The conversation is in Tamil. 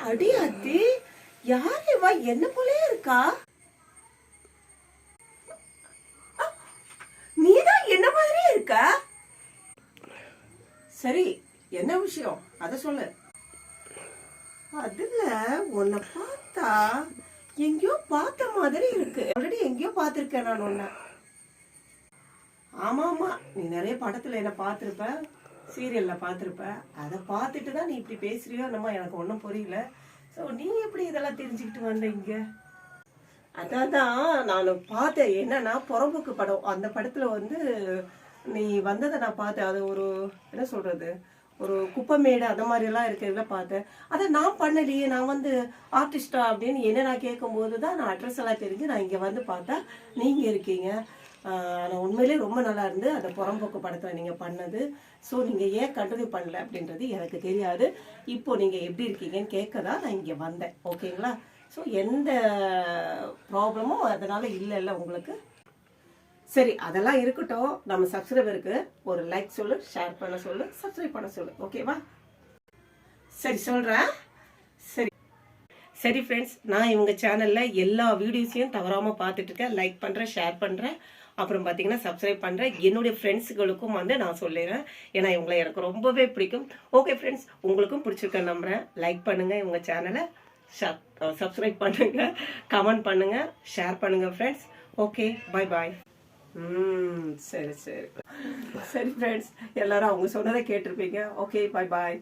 அடி அத்தி, யார் இவ? என்ன போலே இருக்கா? நீதான் என்ன மாதிரியே இருக்க. சரி, என்ன விஷயம் அத சொல்லு. அதுல உன்னை பார்த்தா எங்கேயோ பார்த்த மாதிரி இருக்கு. ஆல்ரெடி எங்கேயோ பார்த்திருக்கேன் நான் உன்னை. ஆமா ஆமா, நீ நிறைய படத்துல என்ன பார்த்திருப்ப, சீரியல்ல பார்த்திருப்ப. அதை பார்த்துட்டு தான் நீ இப்படி பேசுறியோ என்னமோ எனக்கு ஒன்றும் புரியல. ஸோ நீ எப்படி இதெல்லாம் தெரிஞ்சுக்கிட்டு வந்த இங்க? அதான் நான் பார்த்தேன். என்னன்னா புறம்போக்கு படம், அந்த படத்துல வந்து நீ வந்ததை நான் பார்த்தேன். அது ஒரு என்ன சொல்றது, ஒரு குப்பைமேடு அந்த மாதிரி எல்லாம் இருக்கிறதுல பார்த்தேன். அதை நான் பண்ணலையே, நான் வந்து ஆர்டிஸ்டா அப்படின்னு என்ன நான் கேட்கும்போது தான் நான் அட்ரஸ் எல்லாம் தெரிஞ்சு நான் இங்க வந்து பார்த்தா நீங்க இருக்கீங்க. ஆனால் உண்மையிலே ரொம்ப நல்லா இருந்து அந்த புறம்போக்கு படத்தில் நீங்கள் பண்ணது. ஸோ நீங்கள் ஏன் கண்டினியூ பண்ணல அப்படின்றது எனக்கு தெரியாது. இப்போ நீங்கள் எப்படி இருக்கீங்கன்னு கேட்க தான் நான் இங்கே வந்தேன். ஓகேங்களா? ஸோ எந்த ப்ராப்ளமும் அதனால இல்லை உங்களுக்கு. சரி, அதெல்லாம் இருக்கட்டும். நம்ம சப்ஸ்கிரைபருக்கு ஒரு லைக் சொல்லு, ஷேர் பண்ண சொல்லு, சப்ஸ்கிரைப் பண்ண சொல்லு. ஓகேவா? சரி சொல்கிறேன். சரி ஃப்ரெண்ட்ஸ், நான் இவங்க சேனலில் எல்லா வீடியோஸையும் தவறாமல் பார்த்துட்டு இருக்கேன். லைக் பண்ணுறேன், ஷேர் பண்ணுறேன், அப்புறம் பார்த்தீங்கன்னா சப்ஸ்கிரைப் பண்ணுறேன். என்னுடைய ஃப்ரெண்ட்ஸுகளுக்கும் வந்து நான் சொல்லிடுறேன். ஏன்னா இவங்களை எனக்கு ரொம்பவே பிடிக்கும். ஓகே ஃப்ரெண்ட்ஸ், உங்களுக்கும் பிடிச்சிருக்கேன் நம்புகிறேன். லைக் பண்ணுங்கள் இவங்க சேனலை, சப்ஸ்கிரைப் பண்ணுங்கள், கமெண்ட் பண்ணுங்கள், ஷேர் பண்ணுங்கள் ஃப்ரெண்ட்ஸ். ஓகே, பாய் பாய். சரி ஃப்ரெண்ட்ஸ், எல்லாரும் அவங்க சொன்னதை கேட்டிருப்பீங்க. ஓகே, பாய் பாய்.